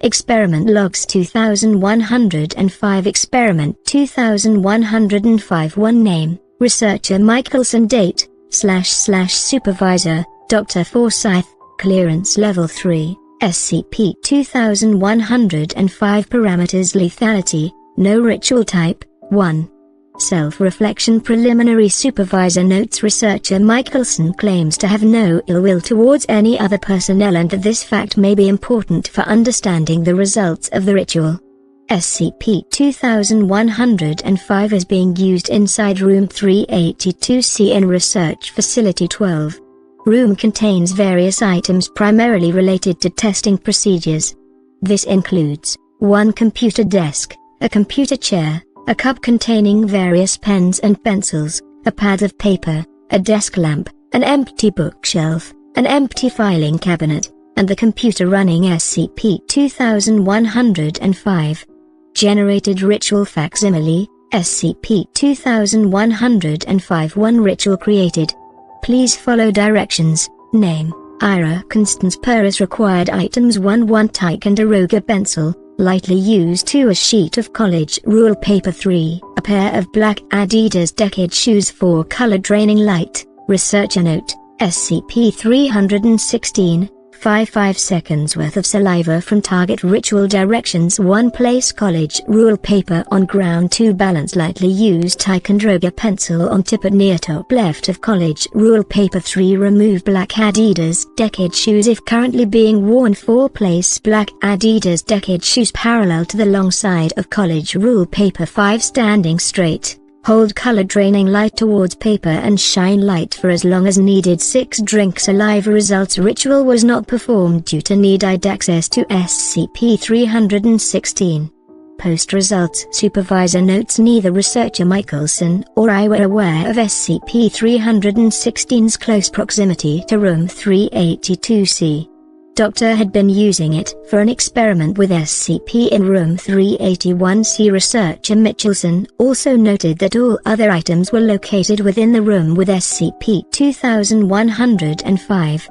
Experiment Logs 2105 Experiment 2105 1 Name, Researcher Michelson Date, / Supervisor, Dr. Forsyth, Clearance Level 3, SCP-2105 Parameters Lethality, No Ritual Type, 1. Self-reflection Preliminary Supervisor notes Researcher Michelson claims to have no ill will towards any other personnel and that this fact may be important for understanding the results of the ritual. SCP-2105 is being used inside Room 382C in Research Facility 12. Room contains various items primarily related to testing procedures. This includes 1 computer desk, a computer chair, a cup containing various pens and pencils, a pad of paper, a desk lamp, an empty bookshelf, an empty filing cabinet, and the computer running SCP-2105. Generated Ritual Facsimile, SCP-2105 1 Ritual created. Please follow directions. Name, Ira Constance Purvis. Required items 1 Ticonderoga pencil, lightly used. 2 A sheet of college rule paper. 3 A pair of black Adidas decade shoes. 4 Color draining light. Researcher note, SCP-316, 5 seconds worth of saliva from target. Ritual directions 1 Place college rule paper on ground. 2 Balance lightly used Ticonderoga pencil on tip at near top left of college rule paper. 3 Remove black Adidas decade shoes if currently being worn. 4 Place black Adidas decade shoes parallel to the long side of college rule paper. 5 Standing straight. Hold color draining light towards paper and shine light for as long as needed. 6 Drink saliva results. Ritual was not performed due to need access to SCP-316. Post results. Supervisor notes neither Researcher Michelson or I were aware of SCP-316's close proximity to Room 382C. Doctor had been using it for an experiment with SCP in Room 381C. Researcher Michelson also noted that all other items were located within the room with SCP-2105.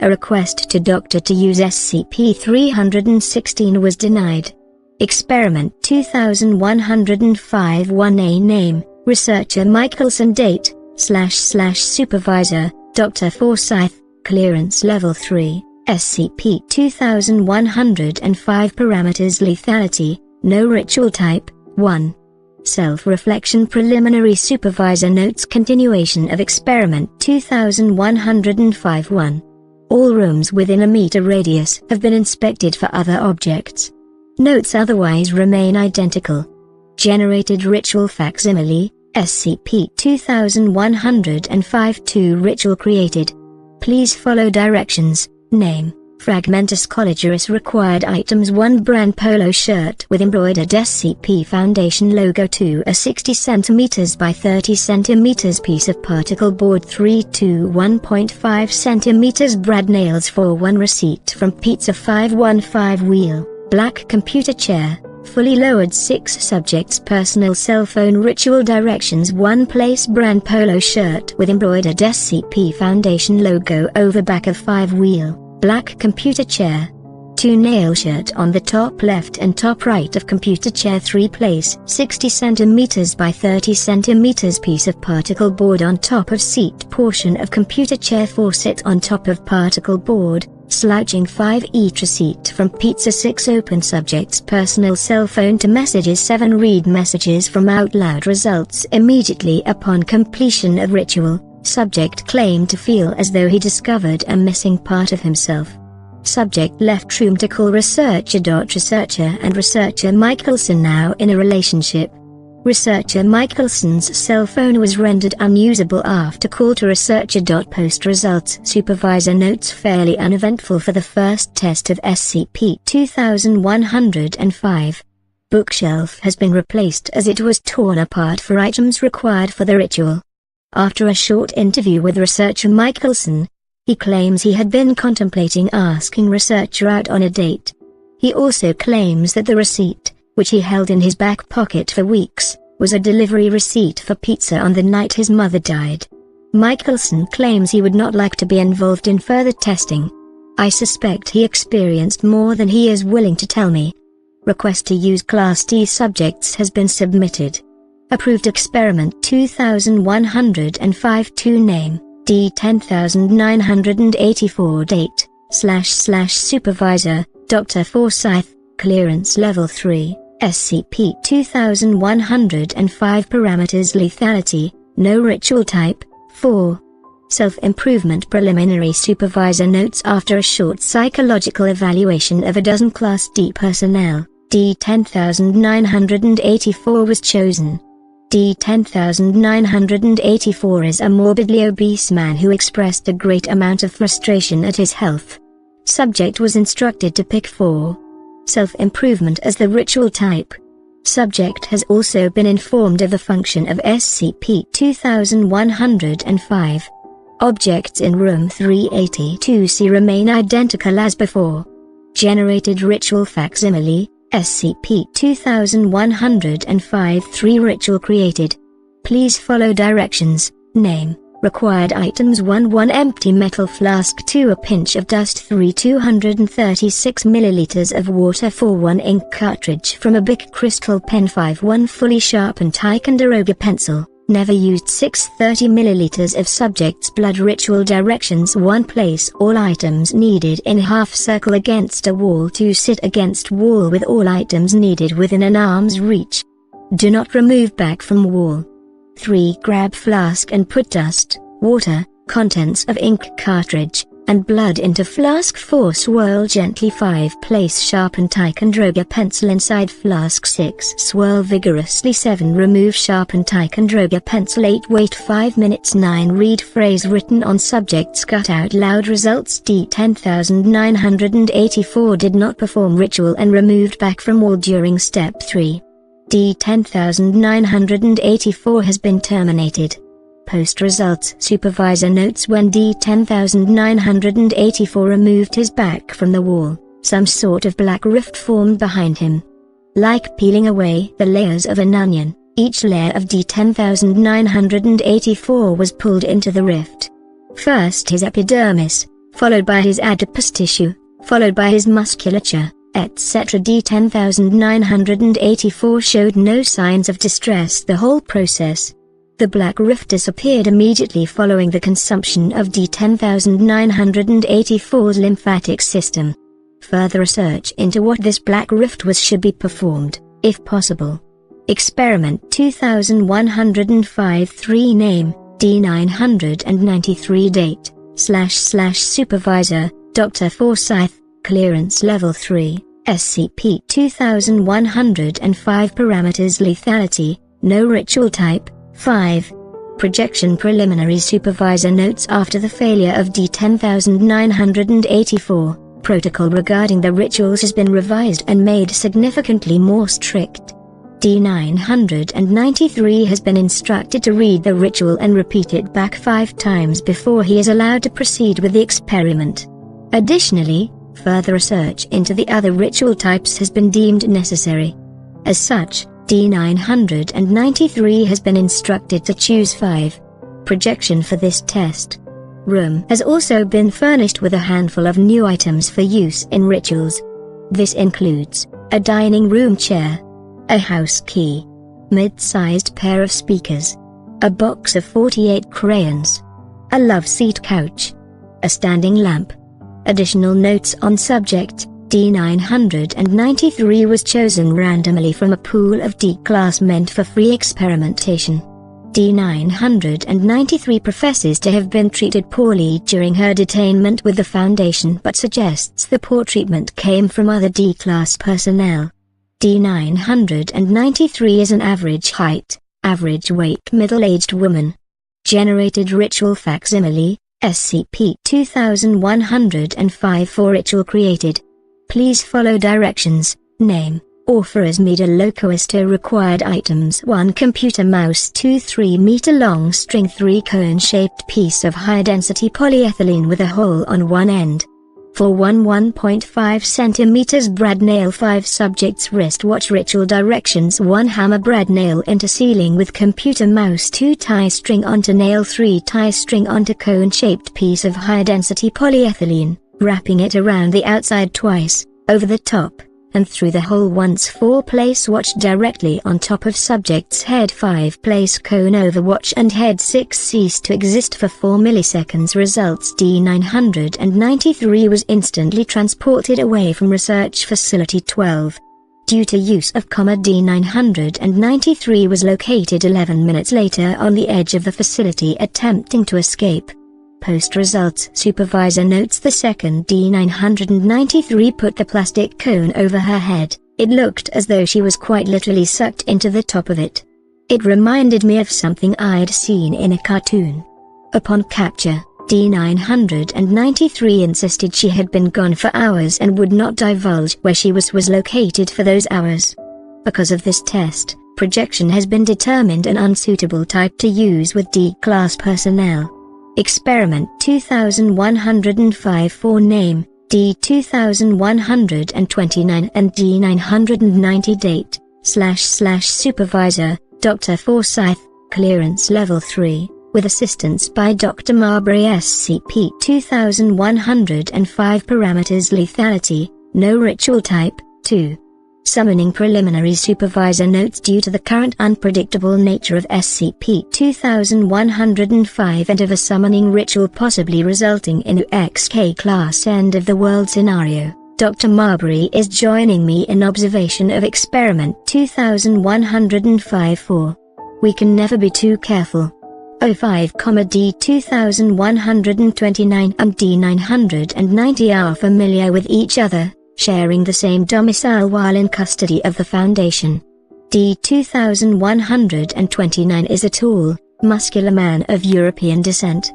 A request to Doctor to use SCP-316 was denied. Experiment 2105 1A Name, Researcher Michelson Date, / Supervisor, Dr. Forsyth, Clearance Level 3. SCP-2105 Parameters Lethality, No Ritual Type, 1. Self-reflection Preliminary Supervisor notes continuation of Experiment 2105 1. All rooms within a meter radius have been inspected for other objects. Notes otherwise remain identical. Generated Ritual Facsimile, SCP-2105 2 Ritual created. Please follow directions. Name, Fragmentus Collegeris. Required items 1 brand polo shirt with embroidered SCP Foundation logo. 2 A 60 cm by 30 cm piece of particle board. 3 to 1.5 cm brad nails. 4 1 Receipt from Pizza 515 Wheel, black computer chair, fully lowered. 6 Subject's personal cell phone. Ritual directions 1 Place brand polo shirt with embroidered SCP Foundation logo over back of 5 Wheel, black computer chair. 2 Nail shirt on the top left and top right of computer chair. 3 Place 60 cm by 30 cm piece of particle board on top of seat portion of computer chair. 4 Sit on top of particle board, slouching. 5 Eat receipt from Pizza. 6 Open subject's personal cell phone to messages. 7 Read messages from out loud. Results immediately upon completion of ritual. Subject claimed to feel as though he discovered a missing part of himself. Subject left room to call Researcher. Researcher and Researcher Michelson now in a relationship. Researcher Michelson's cell phone was rendered unusable after call to Researcher. Post results. Supervisor notes fairly uneventful for the first test of SCP-2105. Bookshelf has been replaced as it was torn apart for items required for the ritual. After a short interview with Researcher Michelson, he claims he had been contemplating asking Researcher out on a date. He also claims that the receipt, which he held in his back pocket for weeks, was a delivery receipt for pizza on the night his mother died. Michelson claims he would not like to be involved in further testing. I suspect he experienced more than he is willing to tell me. Request to use Class D subjects has been submitted. Approved Experiment 2105 to name, D10984 date, / Supervisor, Dr. Forsyth, Clearance Level 3, SCP-2105 Parameters Lethality, No Ritual Type, 4. Self-Improvement Preliminary Supervisor notes after a short psychological evaluation of a dozen Class D personnel, D10984 was chosen. D10984 is a morbidly obese man who expressed a great amount of frustration at his health. Subject was instructed to pick 4. Self-improvement as the ritual type. Subject has also been informed of the function of SCP-2105. Objects in Room 382C remain identical as before. Generated ritual facsimile, SCP-2105 3 ritual created. Please follow directions. Name, required items 1 empty metal flask 2 a pinch of dust 3 236 milliliters of water 4 1 ink cartridge from a Bic crystal pen 5 1 fully sharpened Ticonderoga pencil. Never used 6 30 milliliters of subject's blood. Ritual directions 1 place all items needed in half circle against a wall. 2 sit against wall with all items needed within an arm's reach. Do not remove back from wall. 3 grab flask and put dust, water, contents of ink cartridge, and blood into flask. 4 swirl gently. 5 place sharpened Ticonderoga pencil inside flask. 6 swirl vigorously. 7 remove sharpened Ticonderoga pencil. 8 wait 5 minutes. 9 read phrase written on subject's cut out loud. Results D10984 did not perform ritual and removed back from wall during step 3. D10984 has been terminated. Post results. Supervisor notes when D10984 removed his back from the wall, some sort of black rift formed behind him. Like peeling away the layers of an onion, each layer of D10984 was pulled into the rift. First his epidermis, followed by his adipose tissue, followed by his musculature, etc. D10984 showed no signs of distress the whole process. The black rift disappeared immediately following the consumption of D10984's lymphatic system. Further research into what this black rift was should be performed, if possible. Experiment 2105 3 name, D993 date, / Supervisor, Dr. Forsyth, Clearance Level 3, SCP-2105 Parameters Lethality, No Ritual Type, 5. Projection Preliminary Supervisor notes after the failure of D10984, protocol regarding the rituals has been revised and made significantly more strict. D993 has been instructed to read the ritual and repeat it back 5 times before he is allowed to proceed with the experiment. Additionally, further research into the other ritual types has been deemed necessary. As such, D993 has been instructed to choose 5. Projection for this test. Room has also been furnished with a handful of new items for use in rituals. This includes a dining room chair, a house key, mid-sized pair of speakers, a box of 48 crayons, a love seat couch, a standing lamp. Additional notes on subject. D993 was chosen randomly from a pool of D-class meant for free experimentation. D993 professes to have been treated poorly during her detainment with the Foundation but suggests the poor treatment came from other D-class personnel. D993 is an average height, average weight middle-aged woman. Generated ritual facsimile, SCP-2105 for ritual created. Please follow directions. Name, Orpheus Media Locuisto required items 1 computer mouse 2 3-meter long string 3 cone-shaped piece of high-density polyethylene with a hole on one end. 4 1.5 centimeters brad nail 5 subject's wristwatch ritual directions 1 hammer brad nail into ceiling with computer mouse 2 tie string onto nail 3 tie string onto cone-shaped piece of high-density polyethylene. wrapping it around the outside twice, over the top, and through the hole once. 4. Place watch directly on top of subject's head. 5. Place cone over watch and head. 6. Cease to exist for 4 milliseconds. Results: D993 was instantly transported away from research facility 12. Due to use of D993 was located 11 minutes later on the edge of the facility attempting to escape. Post results: Supervisor notes the second D993 put the plastic cone over her head, it looked as though she was quite literally sucked into the top of it. It reminded me of something I'd seen in a cartoon. Upon capture, D993 insisted she had been gone for hours and would not divulge where she was located for those hours. Because of this test, projection has been determined an unsuitable type to use with D-class personnel. Experiment 2105 for name, D2129 and D990 date, / Supervisor, Dr. Forsyth, clearance level 3, with assistance by Dr. Marbury. SCP-2105 parameters: lethality, no ritual type, 2. Summoning preliminary. Supervisor notes due to the current unpredictable nature of SCP-2105 and of a summoning ritual possibly resulting in a XK class end of the world scenario, Dr. Marbury is joining me in observation of Experiment 2105 4. We can never be too careful. 05, D2129 and D990 are familiar with each other, sharing the same domicile while in custody of the Foundation. D2129 is a tall, muscular man of European descent.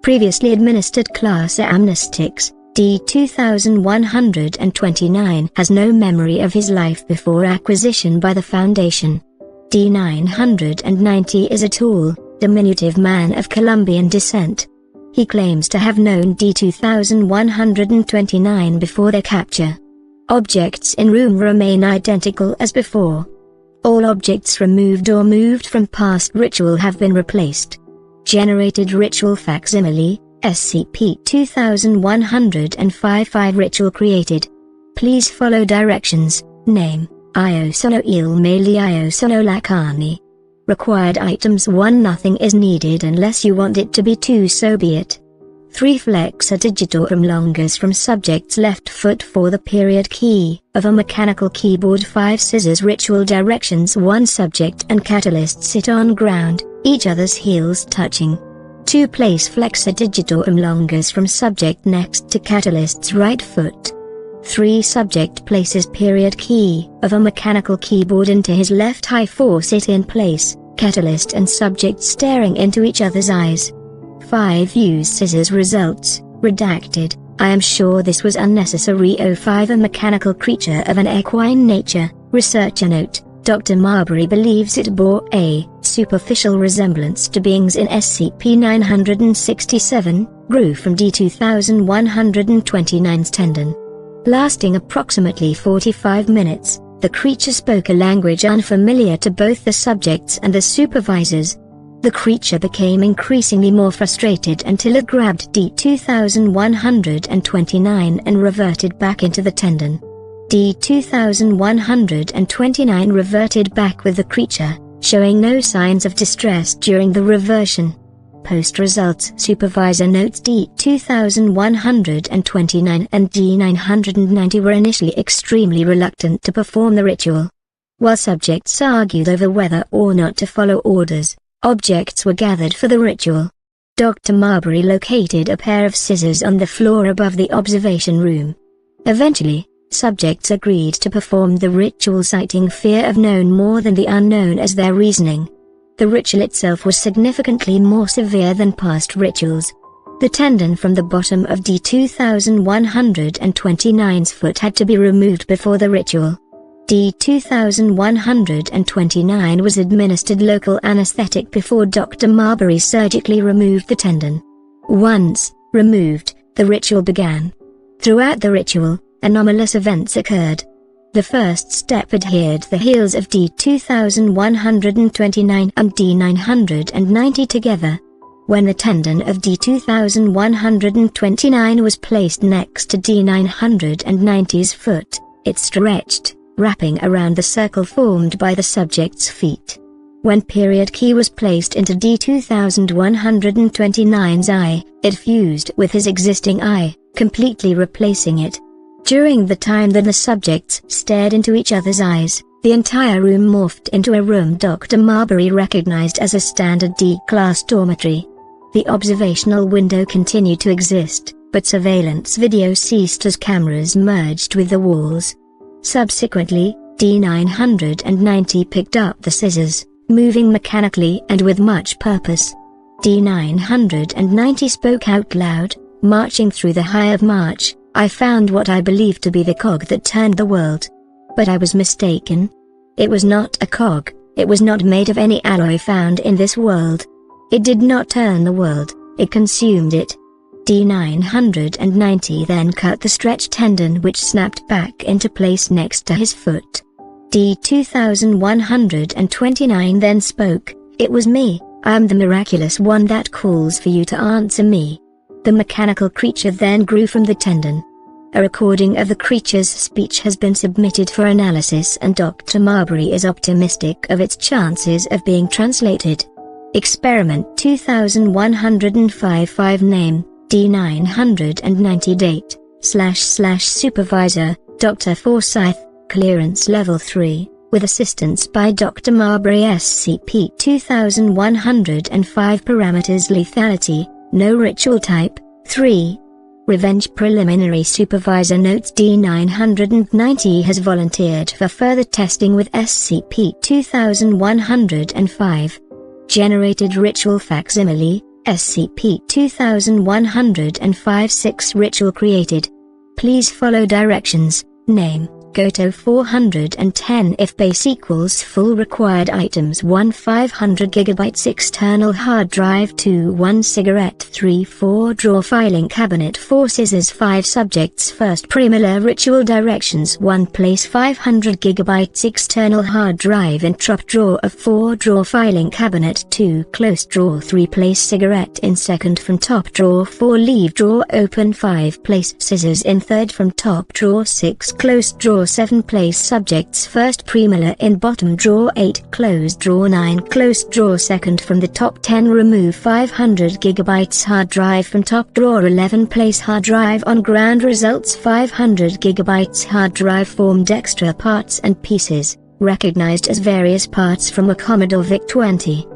Previously administered class A amnestics, D2129 has no memory of his life before acquisition by the Foundation. D990 is a tall, diminutive man of Colombian descent. He claims to have known D2129 before their capture. Objects in room remain identical as before. All objects removed or moved from past ritual have been replaced. Generated ritual facsimile, SCP-2105 ritual created. Please follow directions. Name, Iosono Ilmali Iosono Lakani. Required items: 1. Nothing is needed unless you want it to be, 2. So be it. 3. Flex a digitorum longus from subject's left foot for the period key of a mechanical keyboard. 5. Scissors ritual directions: 1. Subject and catalyst sit on ground, each other's heels touching. 2. Place flex a digitorum longus from subject next to catalyst's right foot. 3. Subject places period key of a mechanical keyboard into his left high. 4. Sit in place, catalyst and subject staring into each other's eyes. 5. Use scissors results, redacted, I am sure this was unnecessary. 05. A mechanical creature of an equine nature. Researcher note, Dr. Marbury believes it bore a superficial resemblance to beings in SCP-967, grew from D2129's tendon. Lasting approximately 45 minutes, the creature spoke a language unfamiliar to both the subjects and the supervisors. The creature became increasingly more frustrated until it grabbed D2129 and reverted back into the tendon. D2129 reverted back with the creature, showing no signs of distress during the reversion. Post results: Supervisor notes D2129 and D990 were initially extremely reluctant to perform the ritual. While subjects argued over whether or not to follow orders, objects were gathered for the ritual. Dr. Marbury located a pair of scissors on the floor above the observation room. Eventually, subjects agreed to perform the ritual, citing fear of known more than the unknown as their reasoning. The ritual itself was significantly more severe than past rituals. The tendon from the bottom of D2129's foot had to be removed before the ritual. D2129 was administered local anesthetic before Dr. Marbury surgically removed the tendon. Once removed, the ritual began. Throughout the ritual, anomalous events occurred. The first step adhered the heels of D2129 and D990 together. When the tendon of D2129 was placed next to D990's foot, it stretched, wrapping around the circle formed by the subject's feet. When period key was placed into D2129's eye, it fused with his existing eye, completely replacing it. During the time that the subjects stared into each other's eyes, the entire room morphed into a room Dr. Marbury recognized as a standard D-class dormitory. The observational window continued to exist, but surveillance video ceased as cameras merged with the walls. Subsequently, D990 picked up the scissors, moving mechanically and with much purpose. D990 spoke out loud, "Marching through the Hive March, I found what I believed to be the cog that turned the world. But I was mistaken. It was not a cog, it was not made of any alloy found in this world. It did not turn the world, it consumed it." D990 then cut the stretched tendon which snapped back into place next to his foot. D2129 then spoke, "It was me, I am the miraculous one that calls for you to answer me." The mechanical creature then grew from the tendon. A recording of the creature's speech has been submitted for analysis and Dr. Marbury is optimistic of its chances of being translated. Experiment 2105 Name, D990 Date, / Supervisor, Dr. Forsyth, Clearance Level 3, with assistance by Dr. Marbury. SCP-2105 Parameters: Lethality, No Ritual Type, 3. Revenge. Preliminary Supervisor notes D990 has volunteered for further testing with SCP-2105. Generated Ritual Facsimile, SCP-2105 6 Ritual created. Please follow directions. Name, Goto 410. If base equals full, required items 1 500 GB external hard drive 2 1 cigarette 3 4 drawer filing cabinet 4 scissors 5 subjects. First preliminary ritual directions: 1 place 500 GB external hard drive in top drawer of 4 drawer filing cabinet 2 close drawer 3 place cigarette in second from top drawer 4 leave drawer open 5 place scissors in third from top drawer 6 close drawer 7 place subjects first preliminary in bottom drawer 8 close drawer 9 close drawer second from the top 10 remove 500 GB hard drive from top drawer 11 place hard drive on ground results 500 GB hard drive formed extra parts and pieces, recognized as various parts from a Commodore VIC-20.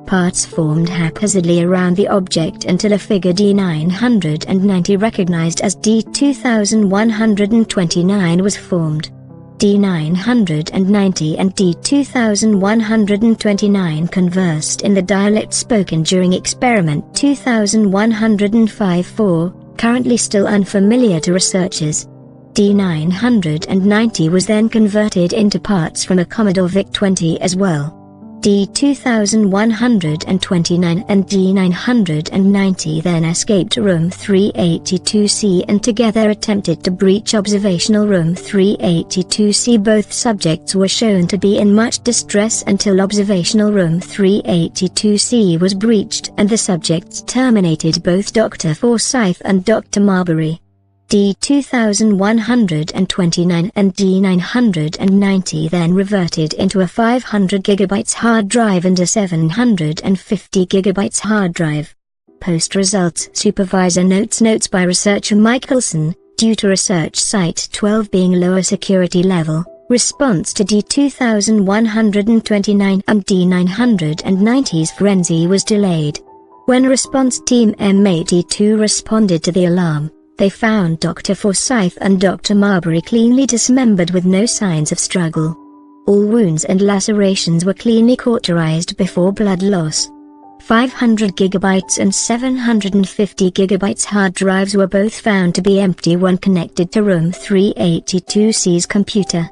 Parts formed haphazardly around the object until a figure D990 recognized as D2129 was formed. D990 and D2129 conversed in the dialect spoken during experiment 2105-4, currently still unfamiliar to researchers. D990 was then converted into parts from a Commodore VIC-20 as well. D2129 and D990 then escaped Room 382C and together attempted to breach observational Room 382C. Both subjects were shown to be in much distress until observational Room 382C was breached and the subjects terminated both Dr. Forsyth and Dr. Marbury. D2129 and D990 then reverted into a 500 GB hard drive and a 750 GB hard drive. Post-results Supervisor notes by researcher Michelson, due to research Site 12 being lower security level, response to D2129 and D990's frenzy was delayed. When response team M82 responded to the alarm, they found Dr. Forsyth and Dr. Marbury cleanly dismembered with no signs of struggle. All wounds and lacerations were cleanly cauterized before blood loss. 500 GB and 750 GB hard drives were both found to be empty when connected to Room 382C's computer.